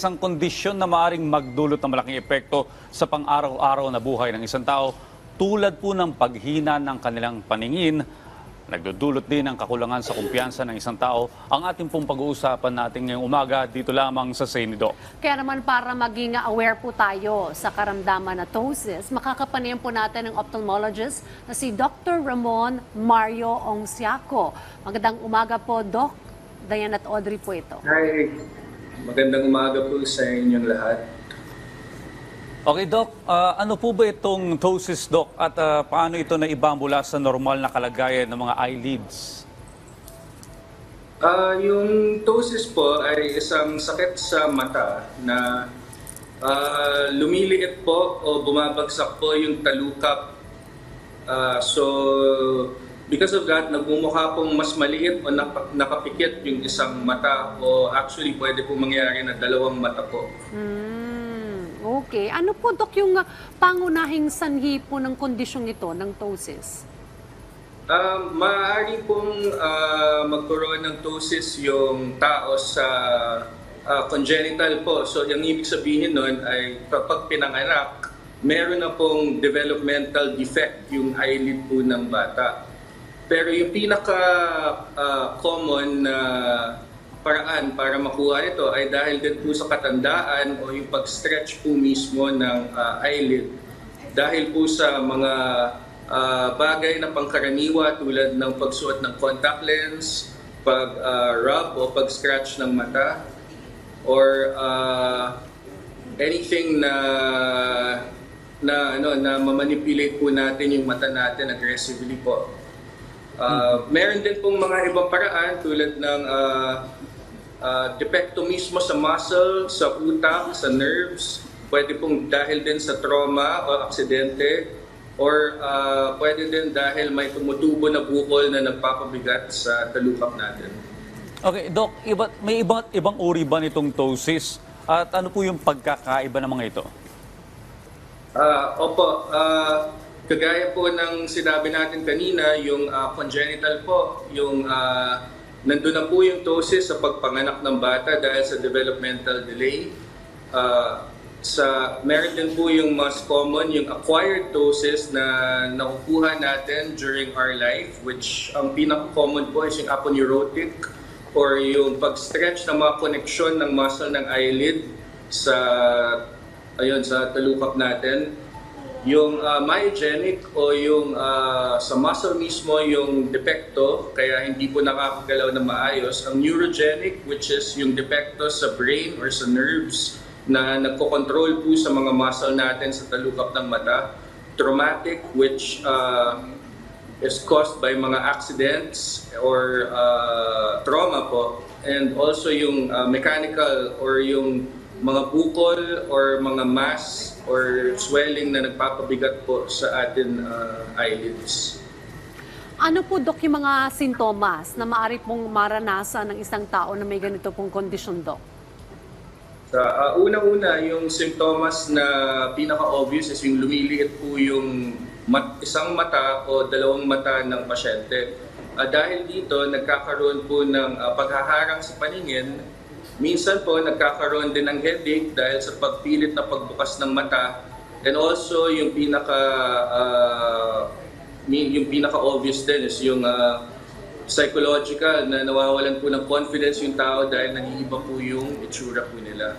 isang kondisyon na maaring magdulot ng malaking epekto sa pang-araw-araw na buhay ng isang tao tulad po ng paghina ng kanilang paningin. Nagdudulot din ng kakulangan sa kumpiyansa ng isang tao ang ating pong pag-uusapan natin ngayong umaga dito lamang sa Senido. Kaya naman para maging aware po tayo sa karamdaman na ptosis, makakapanayan po natin ng ophthalmologist na si Dr. Ramon Mario Ongsiaco. Magandang umaga po, Doc. Diane at Audrey po ito. Hi, magandang umaga po sa inyong lahat. Okay, Doc, ano po ba itong ptosis, Doc? At paano ito naiba mula sa normal na kalagayan ng mga eyelids? Yung ptosis po ay isang sakit sa mata na lumiliit po o bumabagsak po yung talukap. So, because of that, nagmumukha pong mas maliit o nakapikit yung isang mata o actually pwede po mangyari na dalawang mata po. Okay. Ano po, Dok, yung pangunahing sanhi po ng kondisyong ito, ng ptosis? Maaari pong magkaroon ng ptosis yung tao sa congenital po. So, yung ibig sabihin nun ay kapag pinanganak, meron na pong developmental defect yung eyelid po ng bata. Pero yung pinaka-common na paraan para makuha ito ay dahil din po sa katandaan o yung pag-stretch po mismo ng eyelid. Dahil po sa mga bagay na pangkaraniwa tulad ng pagsuot ng contact lens, pag-rub o pag-scratch ng mata, or anything na mamanipulate po natin yung mata natin aggressively po. Meron din pong mga ibang paraan tulad ng depekto mismo sa muscle, sa utak, sa nerves. Pwede pong dahil din sa trauma o aksidente, or pwede din dahil may tumutubo na bukol na nagpapabigat sa talukap natin. Okay, Doc, may ibang uri ba nitong ptosis? At ano po yung pagkakaiba ng mga ito? Opo, kagaya po ng sinabi natin kanina, yung congenital po, yung nandun na po yung ptosis sa pagpanganak ng bata dahil sa developmental delay. Meron din po yung mas common, yung acquired ptosis na nakukuha natin during our life, which ang pinaka-common po is yung aponeurotic or yung pag-stretch ng mga koneksyon ng muscle ng eyelid sa talukap natin. Yung myogenic o yung sa muscle mismo yung depekto, kaya hindi po nakakagalaw na maayos. Ang neurogenic, which is yung depekto sa brain or sa nerves na nagko-control po sa mga muscle natin sa talukap ng mata. Traumatic, which is caused by mga accidents or trauma po. And also yung mechanical or yung mga bukol or mga mass or swelling na nagpapabigat po sa atin eyelids. Ano po, Dok, yung mga sintomas na maaari pong maranasan ng isang tao na may ganito pong kondisyon, Dok? Unang-una, yung sintomas na pinaka-obvious is yung lumiliit po yung isang mata o dalawang mata ng pasyente. Dahil dito, nagkakaroon po ng paghaharang sa paningin. Minsan po, nagkakaroon din ng headache dahil sa pagpilit na pagbukas ng mata. And also, yung pinaka-obvious din is yung psychological na nawawalan po ng confidence yung tao dahil nag-iiba po yung itsura po nila.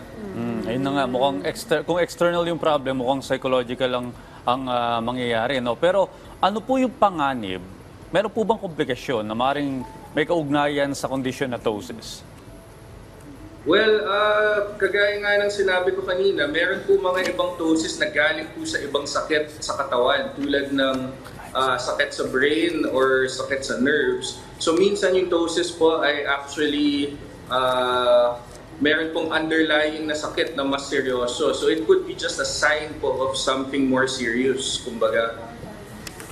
Ayun na nga, mukhang kung external yung problem, mukhang psychological ang mangyayari. No? Pero ano po yung panganib? Meron po bang komplikasyon na maaaring may kaugnayan sa kondisyon na ptosis? Well, kagaya nga ng sinabi ko kanina, meron po mga ibang ptosis na galing po sa ibang sakit sa katawan tulad ng sakit sa brain or sakit sa nerves. So minsan yung ptosis po ay actually meron pong underlying na sakit na mas seryoso. So it could be just a sign po of something more serious, kumbaga.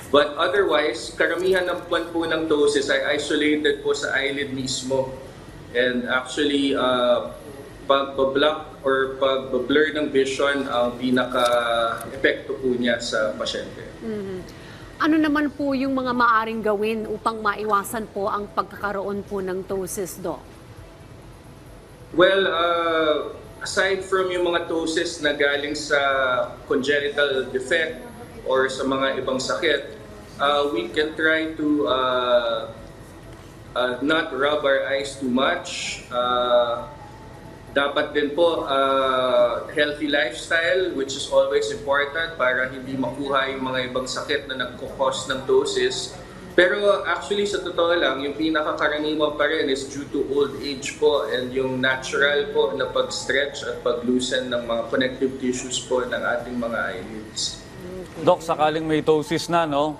But otherwise, karamihan ng po ng ptosis ay isolated po sa eyelid mismo. And actually, pag-block or pag-blur ng vision ang pinaka-epekto po niya sa pasyente. Ano naman po yung mga maaring gawin upang maiwasan po ang pagkakaroon po ng ptosis, Doc? Well, aside from yung mga ptosis na galing sa congenital defect or sa mga ibang sakit, we can try to not rub our eyes too much. Dapat din po healthy lifestyle, which is always important para hindi makuha yung mga ibang sakit na nagkukos ng ptosis. Pero actually sa totoo lang, yung pinakakaraniwan pa rin is due to old age po and yung natural po na pag-stretch at pag-loosen ng mga connective tissues po ng ating mga eyelids. Doc, sakaling may ptosis na, no?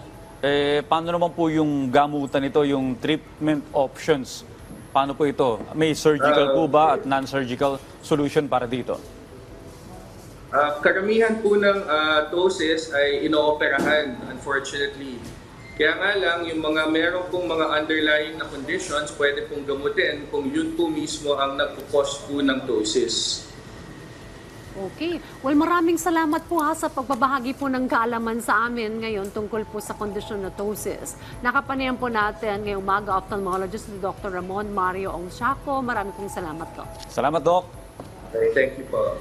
Paano naman po yung gamutan nito, yung treatment options? Paano po ito? May surgical po ba at non-surgical solution para dito? Karamihan po ng ptosis ay inooperahan, unfortunately. Kaya nga lang, yung mga meron pong mga underlying na conditions, pwede pong gamutin kung yun po mismo ang nagkukos po ng ptosis. Okay. Well, maraming salamat po sa pagbabahagi po ng kaalaman sa amin ngayon tungkol po sa kondisyon na ptosis. Nakapanayan po natin ngayong umaga ophthalmologist ni Dr. Ramon Mario Ongsiaco. Maraming pong salamat, Doc. Salamat, Doc. Okay, thank you po.